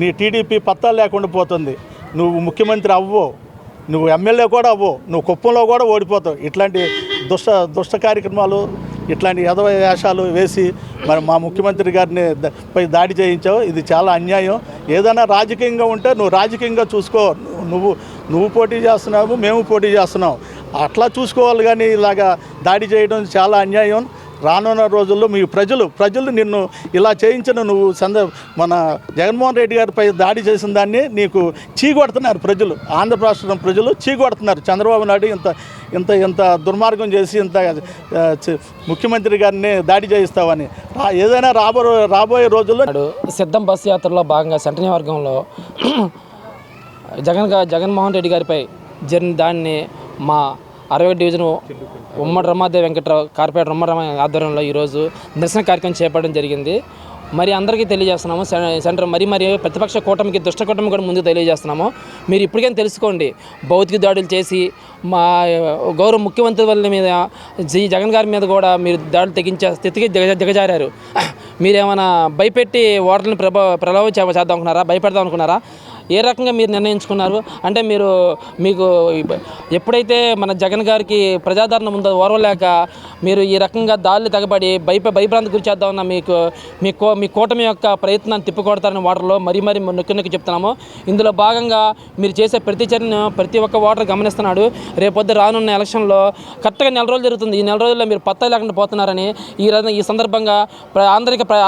Speaker 14: నీ టీడీపీ పత్తా లేకుండా పోతుంది. నువ్వు ముఖ్యమంత్రి అవ్వవు, నువ్వు ఎమ్మెల్యే కూడా అవ్వవు, నువ్వు కుప్పంలో కూడా ఓడిపోతావు. ఇట్లాంటి దుష్ట కార్యక్రమాలు, ఇట్లాంటి యదవ వేషాలు వేసి మరి మా ముఖ్యమంత్రి గారిని పై దాడి చేయించావు. ఇది చాలా అన్యాయం. ఏదైనా రాజకీయంగా ఉంటే నువ్వు రాజకీయంగా చూసుకో. నువ్వు పోటీ చేస్తున్నావు, మేము పోటీ చేస్తున్నాం, అట్లా చూసుకోవాలి. కానీ ఇలాగా దాడి చేయడం చాలా అన్యాయం. రానున్న రోజుల్లో మీ ప్రజలు నిన్ను ఇలా చేయించిన నువ్వు మన జగన్మోహన్ రెడ్డి గారిపై దాడి చేసిన దాన్ని నీకు చీకొడుతున్నారు ప్రజలు. ఆంధ్రప్రదేశ్ ప్రజలు చీకొడుతున్నారు. చంద్రబాబు నాయుడు ఇంత దుర్మార్గం చేసి ఇంత ముఖ్యమంత్రి గారిని దాడి చేయిస్తావని. ఏదైనా రాబోయే రోజుల్లో
Speaker 15: సిద్ధం బస్సు యాత్రలో భాగంగా సెంటర్ నియోజకవర్గంలో
Speaker 9: జగన్మోహన్ రెడ్డి గారిపై జరిగిన దాన్ని మా 60 డివిజన్ ఉమ్మడి రమాదేవి వెంకట్రావు కార్పొరేటర్ ఉమ్మడి రమ ఆధ్వర్యంలో ఈరోజు నిరసన కార్యక్రమం చేపట్టడం జరిగింది. మరి అందరికీ తెలియజేస్తున్నాము, సెంటర్ మరి ప్రతిపక్ష కూటమికి దుష్ట కూటమి కూడా ముందుకు తెలియజేస్తున్నాము. మీరు ఇప్పటికైనా తెలుసుకోండి, భౌతిక దాడులు చేసి మా గౌరవ ముఖ్యమంత్రి వాళ్ళ మీద జగన్ గారి మీద కూడా మీరు దాడులు తెగించే స్థితికి దిగజారారు. మీరేమైనా భయపెట్టి ఓటర్లను ప్రలోభ చేద్దాం అనుకున్నారా? భయపెడదాం అనుకున్నారా? ఏ రకంగా మీరు నిర్ణయించుకున్నారు? అంటే మీకు ఎప్పుడైతే మన జగన్ గారికి ప్రజాదరణ ఉందో ఓర్వలేక మీరు ఈ రకంగా దాడులు తెగబడి భయభ్రాంతి గురి చేద్దామన్న మీ కూటమి యొక్క ప్రయత్నాన్ని తిప్పికొడతారని ఓటర్లో మరీ నొక్కి చెప్తున్నాము. ఇందులో భాగంగా మీరు చేసే ప్రతి చర్యను ప్రతి ఒక్క ఓటర్ గమనిస్తున్నాడు. రేపొద్దు రానున్న ఎలక్షన్లో కరెక్ట్గా 4 రోజులు జరుగుతుంది. ఈ 4 రోజుల్లో మీరు పత్తా లేకుండా పోతున్నారని ఈ సందర్భంగా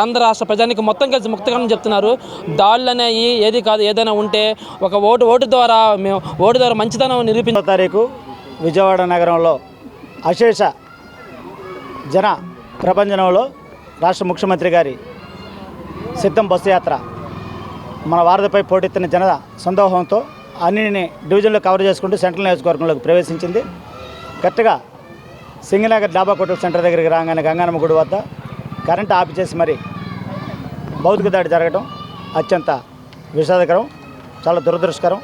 Speaker 9: ఆంధ్ర రాష్ట్ర ప్రజానికి మొత్తం కలిసి ముక్తగానే చెప్తున్నారు. దాడులు అనేవి ఏది కాదు, ఏదైనా ఉంటే ఒక ఓటు ద్వారా మంచితనం నిరూపించిన
Speaker 15: తారీఖు విజయవాడ నగరంలో అశేష జన ప్రపంచంలో రాష్ట్ర ముఖ్యమంత్రి గారి సిద్ధం బస్సు యాత్ర మన వారధిపై పోటెత్తిన జన సందోహంతో అన్ని డివిజన్లో కవర్ చేసుకుంటూ సెంట్రల్ నియోజకవర్గంలోకి ప్రవేశించింది. కరెక్ట్గా సింగనగర్ డాబా హోటల్ సెంటర్ దగ్గరికి రాగానే గంగానమ్మ గుడి వద్ద కరెంటు ఆఫ్ చేసి మరి భౌతిక దాడి జరగడం అత్యంత విషాదకరం, చాలా దురదృష్టకరం.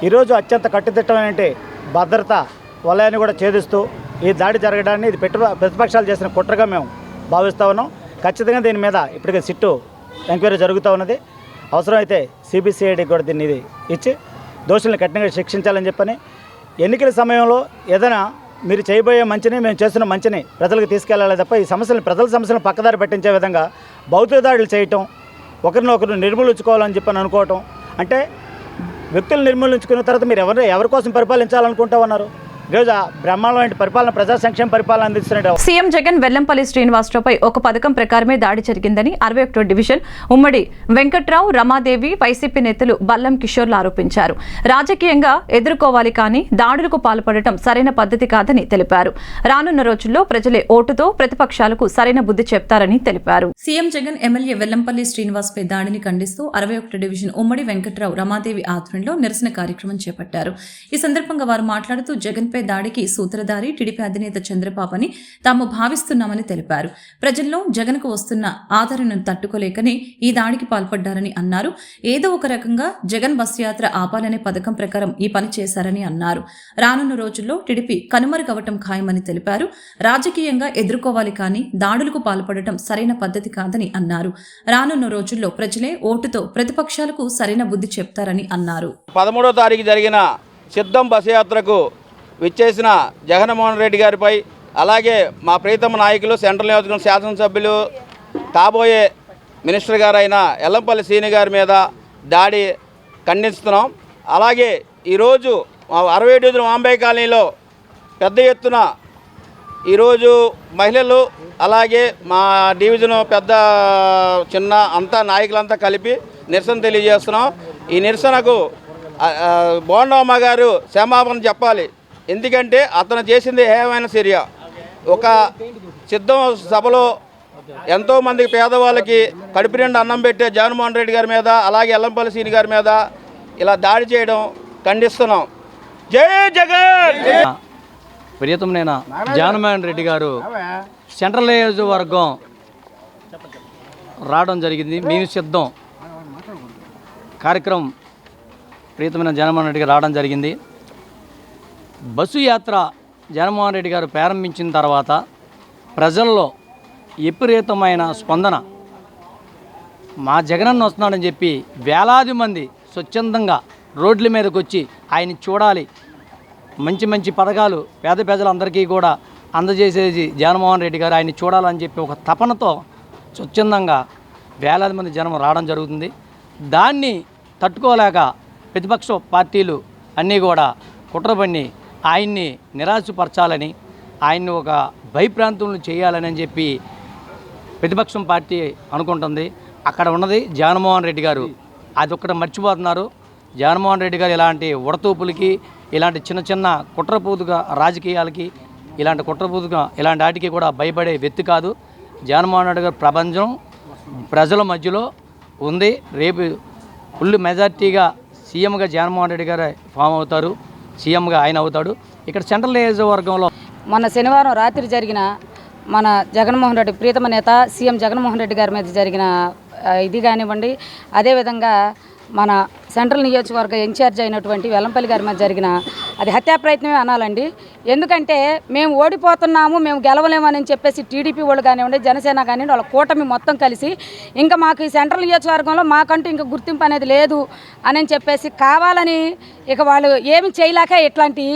Speaker 15: ఈరోజు అత్యంత కట్టుదిట్టమైన భద్రత వలయాన్ని కూడా ఛేదిస్తూ ఈ దాడి జరగడాన్ని ఇది ప్రతిపక్షాలు చేసిన కుట్రగా మేము భావిస్తూ ఉన్నాం. ఖచ్చితంగా దీని మీద ఇప్పటికే సిట్టు ఎంక్వైరీ జరుగుతూ ఉన్నది. అవసరమైతే సిబిసిఐడికి కూడా దీన్ని ఇచ్చి దోషులను కఠినంగా శిక్షించాలని చెప్పని, ఎన్నికల సమయంలో ఏదైనా మీరు చేయబోయే మంచిని మేము చేస్తున్న మంచిని ప్రజలకు తీసుకెళ్లాలి తప్ప ఈ ప్రజల సమస్యలను పక్కదారి పట్టించే విధంగా భౌతిక దాడులు చేయటం, ఒకరినొకరు నిర్మూలించుకోవాలని చెప్పని అనుకోవటం, అంటే వ్యక్తులు నిర్మూలించుకున్న తర్వాత మీరు ఎవరి కోసం పరిపాలించాలనుకుంటా ఉన్నారు? ఈరోజు బ్రహ్మాండమైన పరిపాలన, ప్రజా సంక్షేమ పరిపాలన అందిస్తున్నారు.
Speaker 1: సీఎం జగన్ వెల్లంపల్లి శ్రీనివాసరావుపై ఒక పథకం ప్రకారమే దాడి జరిగిందని 61వ డివిజన్ ఉమ్మడి వెంకట్రావు, రమాదేవి వైసీపీ నేతలు బల్లం కిషోర్లు ఆరోపించారు. రాజకీయంగా ఎదుర్కోవాలి కానీ దాడులకు పాల్పడటం సరైన పద్ధతి కాదని తెలిపారు. రానున్న రోజుల్లో ప్రజలే ఓటుతో ప్రతిపక్షాలకు సరైన బుద్ధి చెప్తారని తెలిపారు.
Speaker 2: సీఎం జగన్ ఎమ్మెల్యే వెల్లంపల్లి శ్రీనివాస్పై దాడిని ఖండిస్తూ 61 డివిజన్ ఉమ్మడి వెంకట్రావు, రమాదేవి ఆధ్వర్యంలో నిరసన కార్యక్రమం చేపట్టారు. ఈ సందర్భంగా వారు మాట్లాడుతూ జగన్పై దాడికి సూత్రధారి టీడీపీ అధినేత చంద్రబాబు అని తాము భావిస్తున్నామని తెలిపారు. ప్రజల్లో జగన్కు వస్తున్న ఆదరణను తట్టుకోలేకనే ఈ దాడికి పాల్పడ్డారని అన్నారు. ఏదో ఒక రకంగా జగన్ బస్సు యాత్ర ఆపాలనే పథకం ప్రకారం ఈ పని చేశారని అన్నారు. రానున్న రోజుల్లో టీడీపీ కనుమరుగవటం ఖాయమని తెలిపారు. రాజకీయంగా ఎదుర్కోవాలి కానీ దాడులకు పాల్పడటం సరైన పద్ధతి కాదని అన్నారు. రానున్న రోజుల్లో ప్రజలే ఓటుతో ప్రతిపక్షాలకు సరైన బుద్ధి చెప్తారని అన్నారు.
Speaker 16: 13వ తారీఖు జరిగిన సిద్ధం బస్సు యాత్రకు విచ్చేసిన జగన్మోహన్ రెడ్డి గారిపై, అలాగే మా ప్రీతమ నాయకులు సెంట్రల్ నియోజకవర్గం శాసనసభ్యులు కాబోయే మినిస్టర్ గారైన ఎల్లంపల్లి శ్రీని గారి మీద దాడి ఖండిస్తున్నాం. అలాగే ఈరోజు 60 డివిజన్ వాంబే కాలనీలో పెద్ద ఎత్తున ఈరోజు మహిళలు అలాగే మా డివిజన్ పెద్ద చిన్న అంతా నాయకులంతా కలిపి నిరసన తెలియజేస్తున్నాం. ఈ నిరసనకు బోండమ్మ గారు క్షమాపణ చెప్పాలి. ఎందుకంటే అతను చేసింది హేయమైన చర్య. ఒక సిద్ధం సభలో ఎంతోమందికి పేదవాళ్ళకి కడుపు నిండా అన్నం పెట్టే జగన్మోహన్ రెడ్డి గారి మీద, అలాగే ఎల్లంపల్లి శ్రీని గారి మీద ఇలా దాడి చేయడం ఖండిస్తున్నాం. జై జగన్.
Speaker 17: ప్రియతమైన జగన్మోహన్ రెడ్డి గారు సెంట్రల్ నియోజకవర్గం రావడం జరిగింది. మేము సిద్ధం కార్యక్రమం ప్రియతమైన జగన్మోహన్ రెడ్డి గారు రావడం జరిగింది. బస్సు యాత్ర జగన్మోహన్ రెడ్డి గారు ప్రారంభించిన తర్వాత ప్రజల్లో విపరీతమైన స్పందన. మా జగనన్న వస్తున్నాడని చెప్పి వేలాది మంది స్వచ్ఛందంగా రోడ్ల మీదకి వచ్చి ఆయన చూడాలి, మంచి మంచి పథకాలు పేద ప్రజలందరికీ కూడా అందజేసేది జగన్మోహన్ రెడ్డి గారు, ఆయన చూడాలని చెప్పి ఒక తపనతో స్వచ్ఛందంగా వేలాది మంది జనం రావడం జరుగుతుంది. దాన్ని తట్టుకోలేక ప్రతిపక్ష పార్టీలు అన్నీ కూడా కుట్రపన్ని ఆయన్ని నిరాశపరచాలని, ఆయన్ని ఒక భయప్రాంతంలో చేయాలని చెప్పి ప్రతిపక్షం పార్టీ అనుకుంటుంది. అక్కడ ఉన్నది జగన్మోహన్ రెడ్డి గారు, అది ఒక్కటి మర్చిపోతున్నారు. జగన్మోహన్ రెడ్డి గారు ఇలాంటి ఉడతూపులకి, ఇలాంటి చిన్న చిన్న కుట్రపూతుగా రాజకీయాలకి, ఇలాంటి కుట్రపూతుగా ఇలాంటి వాటికి కూడా భయపడే వ్యక్తి కాదు. జగన్మోహన్ రెడ్డి గారు ప్రపంచం ప్రజల మధ్యలో ఉంది. రేపు ఫుల్ మెజార్టీగా సీఎంగా జగన్మోహన్ రెడ్డి గారు ఫామ్ అవుతారు, సీఎంగా ఆయన అవుతాడు. ఇక్కడ సెంట్రల్ నియోజకవర్గంలో
Speaker 18: మొన్న శనివారం రాత్రి జరిగిన మన జగన్మోహన్ రెడ్డి ప్రీతమ నేత సీఎం జగన్మోహన్ రెడ్డి గారి మీద జరిగిన ఇది కానివ్వండి, అదేవిధంగా మన సెంట్రల్ నియోజకవర్గ ఇన్ఛార్జ్ అయినటువంటి వెల్లంపల్లి గారి మీద జరిగిన అది హత్యా ప్రయత్నమే అనాలండి. ఎందుకంటే మేము ఓడిపోతున్నాము, మేము గెలవలేమని చెప్పేసి టీడీపీ వాళ్ళు కానివ్వండి, జనసేన కానివ్వండి, వాళ్ళ కూటమి మొత్తం కలిసి ఇంకా మాకు ఈ సెంట్రల్ నియోజకవర్గంలో మాకంటూ ఇంకా గుర్తింపు అనేది లేదు అని చెప్పేసి కావాలని ఇక వాళ్ళు ఏమి చేయలేక ఇట్లాంటి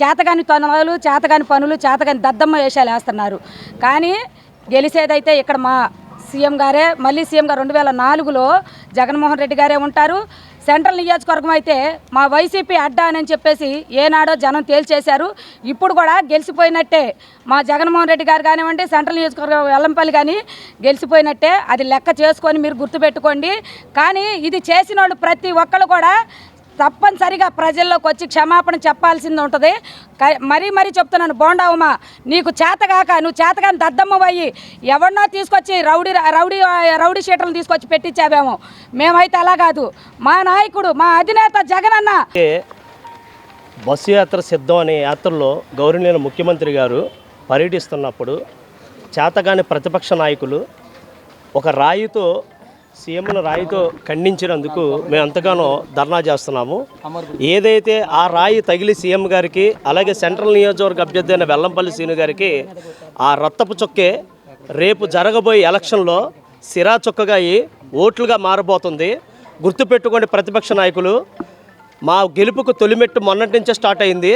Speaker 18: చేతగాని తనులు, చేతగాని పనులు, చేతగాని దద్దమ్మ వేషాలు వేస్తున్నారు. కానీ గెలిచేదైతే ఇక్కడ మా సీఎం గారే, మళ్ళీ సీఎం గారు 2004లో జగన్మోహన్ రెడ్డి గారే ఉంటారు. సెంట్రల్ నియోజకవర్గం అయితే మా వైసీపీ అడ్డా అని చెప్పేసి ఏనాడో జనం తేల్చేశారు. ఇప్పుడు కూడా గెలిచిపోయినట్టే మా జగన్మోహన్ రెడ్డి గారు కానివ్వండి, సెంట్రల్ నియోజకవర్గం వెల్లంపల్లి కానీ గెలిచిపోయినట్టే, అది లెక్క చేసుకొని మీరు గుర్తుపెట్టుకోండి. కానీ ఇది చేసిన వాళ్ళు ప్రతి ఒక్కళ్ళు కూడా తప్పనిసరిగా ప్రజల్లోకి వచ్చి క్షమాపణ చెప్పాల్సింది ఉంటుంది. మరీ చెప్తున్నాను, బోండావుమా నీకు చేతగాక నువ్వు చేతగాని దద్దమ్మవయ్యి ఎవరినో తీసుకొచ్చి రౌడీ షీటర్లు తీసుకొచ్చి పెట్టించావేమో, మేమైతే అలా కాదు. మా నాయకుడు మా అధినేత జగన్ అన్న
Speaker 19: బస్సు యాత్ర సిద్ధం అనే యాత్రలో గౌరవనీయ ముఖ్యమంత్రి గారు పర్యటిస్తున్నప్పుడు చేతగాని ప్రతిపక్ష నాయకులు ఒక రాయితో సీఎంను రాయితో ఖండించినందుకు మేము ఎంతగానో ధర్నా చేస్తున్నాము. ఏదైతే ఆ రాయి తగిలి సీఎం గారికి, అలాగే సెంట్రల్ నియోజకవర్గ అభ్యర్థి అయిన వెల్లంపల్లి శ్రీను గారికి ఆ రక్తపు చొక్కే రేపు జరగబోయే ఎలక్షన్లో సిరా చొక్కగా అయ్యి ఓట్లుగా మారబోతుంది. గుర్తుపెట్టుకోండి ప్రతిపక్ష నాయకులు, మా గెలుపుకు తొలిమెట్టు మొన్నటి నుంచే స్టార్ట్ అయింది.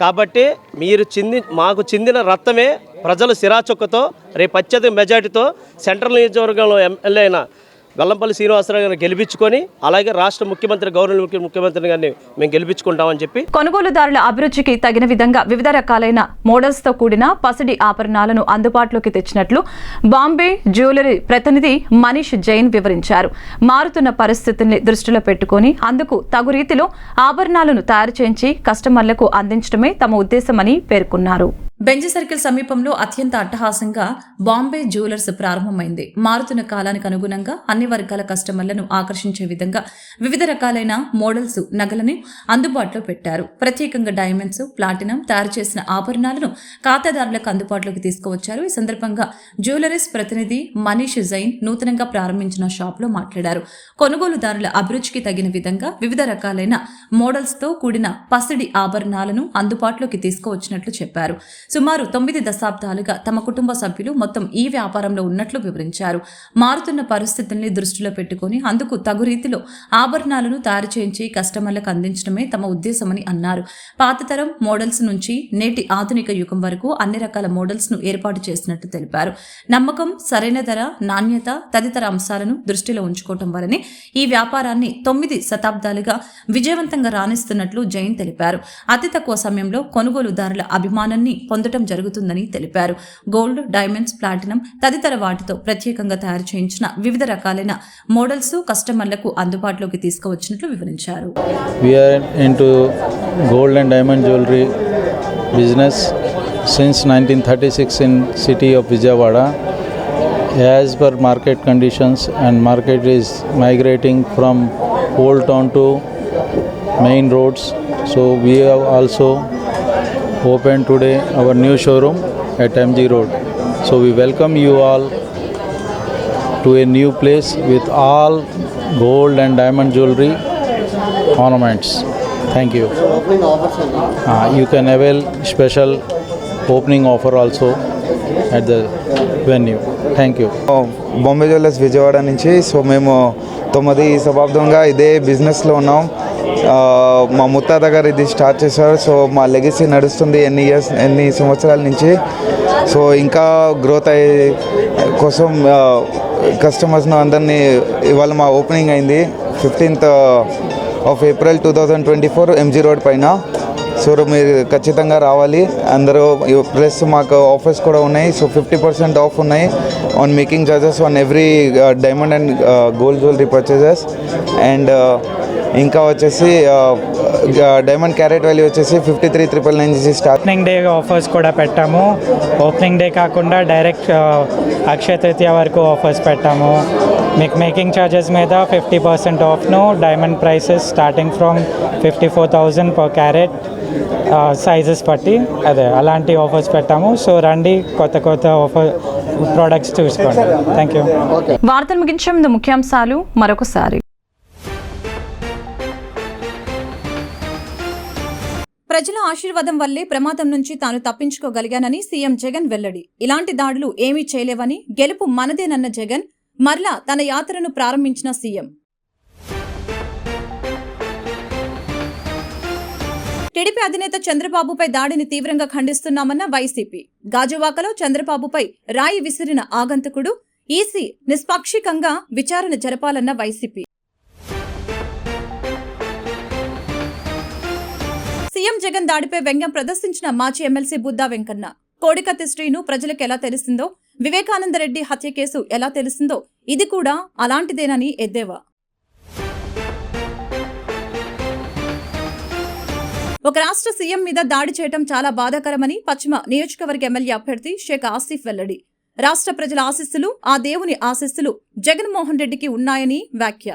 Speaker 19: కాబట్టి మీరు మాకు చెందిన రక్తమే ప్రజలు సిరా చొక్కతో రేపు అత్యధిక మెజార్టీతో సెంట్రల్ నియోజకవర్గంలో ఎమ్మెల్యే అయిన వెల్లంపల్లి శ్రీనివాసరావు గారిని గెలిపించుకొని, అలాగే రాష్ట్ర ముఖ్యమంత్రి గౌరవ ముఖ్యమంత్రి గారిని మేము గెలిపించుకుంటామని చెప్పి
Speaker 1: కొనుగోలుదారుల అభిరుచికి తగిన విధంగా వివిధ రకాలైన మోడల్స్ తో కూడిన పసిడి ఆభరణాలను అందుబాటులోకి తెచ్చినట్లు బాంబే జ్యువెలరీ ప్రతినిధి మనీష్ జైన్ వివరించారు. మారుతున్న పరిస్థితుల్ని దృష్టిలో పెట్టుకుని అందుకు తగు రీతిలో ఆభరణాలను తయారు చేయించి కస్టమర్లకు అందించడమే తమ ఉద్దేశమని పేర్కొన్నారు.
Speaker 2: బెంజ్ సర్కిల్ సమీపంలో అత్యంత అట్టహాసంగా బాంబే జ్యువెలర్స్ ప్రారంభమైంది. మారుతున్న కాలానికి అనుగుణంగా అన్ని వర్గాల కస్టమర్లను ఆకర్షించే విధంగా వివిధ రకాలైన మోడల్స్ నగలను అందుబాటులో పెట్టారు. ప్రత్యేకంగా డైమండ్స్, ప్లాటినం తయారు చేసిన ఆభరణాలను ఖాతాదారులకు అందుబాటులోకి తీసుకువచ్చారు. ఈ సందర్భంగా జ్యువెలరీస్ ప్రతినిధి మనీష్ జైన్ నూతనంగా ప్రారంభించిన షాప్ లో మాట్లాడారు. కొనుగోలుదారుల అభిరుచికి తగిన విధంగా వివిధ రకాలైన మోడల్స్ తో కూడిన పసిడి ఆభరణాలను అందుబాటులోకి తీసుకువచ్చినట్లు చెప్పారు. సుమారు 9 దశాబ్దాలుగా తమ కుటుంబ సభ్యులు మొత్తం ఈ వ్యాపారంలో ఉన్నట్లు వివరించారు. మారుతున్న పరిస్థితుల్ని దృష్టిలో పెట్టుకుని అందుకు తగు రీతిలో ఆభరణాలను తయారు చేయించి కస్టమర్లకు అందించడమే తమ ఉద్దేశమని అన్నారు. పాతతరం మోడల్స్ నుంచి నేటి ఆధునిక యుగం వరకు అన్ని రకాల మోడల్స్ ను ఏర్పాటు చేసినట్టు తెలిపారు. నమ్మకం, సరైన ధర, నాణ్యత తదితర అంశాలను దృష్టిలో ఉంచుకోవటం వల్లనే ఈ వ్యాపారాన్ని 9 శతాబ్దాలుగా విజయవంతంగా రాణిస్తున్నట్లు జైన్ తెలిపారు. అతి తక్కువ సమయంలో కొనుగోలుదారుల అభిమానాన్ని పొందడం జరుగుతుందని తెలిపారు. గోల్డ్, డైమండ్స్, ప్లాటినం తదితర వాటితో ప్రత్యేకంగా తయారు చేయించిన వివిధ రకాలైన మోడల్స్ కస్టమర్లకు అందుబాటులోకి తీసుకువచ్చినట్లు వివరించారు.
Speaker 20: We are into gold and diamond jewelry business since 1936 in city of Vijayawada. As per market conditions, and market is migrating from old town to main roads, so we have also opened today our new showroom at MG Road. So we welcome you all to a new place with all gold and diamond jewelry ornaments. Thank you. You can avail special opening offer also at the venue. Thank you.
Speaker 21: Bombay jewellers Vijayawada నుంచి. సో మేము 9 శతాబ్దంగా ఇదే బిజినెస్లో ఉన్నాం. మా ముత్తాత గారు ఇది స్టార్ట్ చేశారు. సో మా లెగసీ నడుస్తుంది ఎన్ని సంవత్సరాల నుంచి. సో ఇంకా గ్రోత్ అయ్యే కోసం కస్టమర్స్ను అందరినీ ఇవాళ మా ఓపెనింగ్ అయింది 15th of April 2024 MG road పైన. సో మీరు ఖచ్చితంగా రావాలి అందరూ. ప్లస్ మాకు ఆఫర్స్ కూడా ఉన్నాయి. సో 50% ఆఫ్ ఉన్నాయి on making charges on every diamond and gold jewellery purchases. And ఇంకా వచ్చేసి డైమండ్ క్యారెట్ వాల్యూ వచ్చేసి 53,999 నుంచి స్టార్ట్.
Speaker 22: ఓపెనింగ్ డే ఆఫర్స్ కూడా పెట్టాము. ఓపెనింగ్ డే కాకుండా డైరెక్ట్ అక్షయ తృతీయ వరకు ఆఫర్స్ పెట్టాము. మీకు మేకింగ్ ఛార్జెస్ మీద 50% ఆఫ్ను, diamond prices starting from 54,000 per carat, sizes బట్టి అలాంటి ఆఫర్స్ పెట్టాము. సో రండి, కొత్త ఆఫర్ ప్రోడక్ట్స్ చూసుకోండి. Thank you.
Speaker 1: వార్తలు ముగించే ముందు ముఖ్యాంశాలు మరొకసారి.
Speaker 2: ప్రజల ఆశీర్వాదం వల్లే ప్రమాదం నుంచి తాను తప్పించుకోగలిగానని సీఎం జగన్ వెల్లడి. ఇలాంటి దాడులు ఏమీ చేయలేవని, గెలుపు మనదేనన్న జగన్ మరలా తన యాత్రను ప్రారంభించిన సీఎం. టీడీపీ అధినేత చంద్రబాబుపై దాడిని తీవ్రంగా ఖండిస్తున్నామన్న వైసీపీ. గాజువాకలో చంద్రబాబుపై రాయి విసిరిన ఆగంతకుడు, ఈసీ నిష్పాక్షికంగా విచారణ జరపాలన్న వైసీపీ. సీఎం జగన్ దాడిపై వ్యంగ్యం ప్రదర్శించిన మాజీ ఎమ్మెల్సీ బుద్దా వెంకన్న. కోడికత్తి శ్రీను ప్రజలకు ఎలా తెలిసిందో, వివేకానందరెడ్డి హత్య కేసు ఎలా తెలిసిందో ఇది కూడా అలాంటిదేనని ఎద్దేవా. ఒక రాష్ట్ర సీఎం మీద దాడి చేయడం చాలా బాధాకరమని పశ్చిమ నియోజకవర్గ ఎమ్మెల్యే అభ్యర్థి షేక్ ఆసిఫ్ వెల్లడి. రాష్ట్ర ప్రజల ఆశీస్సులు, ఆ దేవుని ఆశీస్సులు జగన్మోహన్ రెడ్డికి ఉన్నాయని వ్యాఖ్య.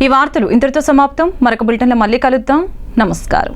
Speaker 1: ఈ వార్తలు ఇంతటితో సమాప్తం. మరొక బులెటిన్లో మళ్ళీ కలుద్దాం. నమస్కారం.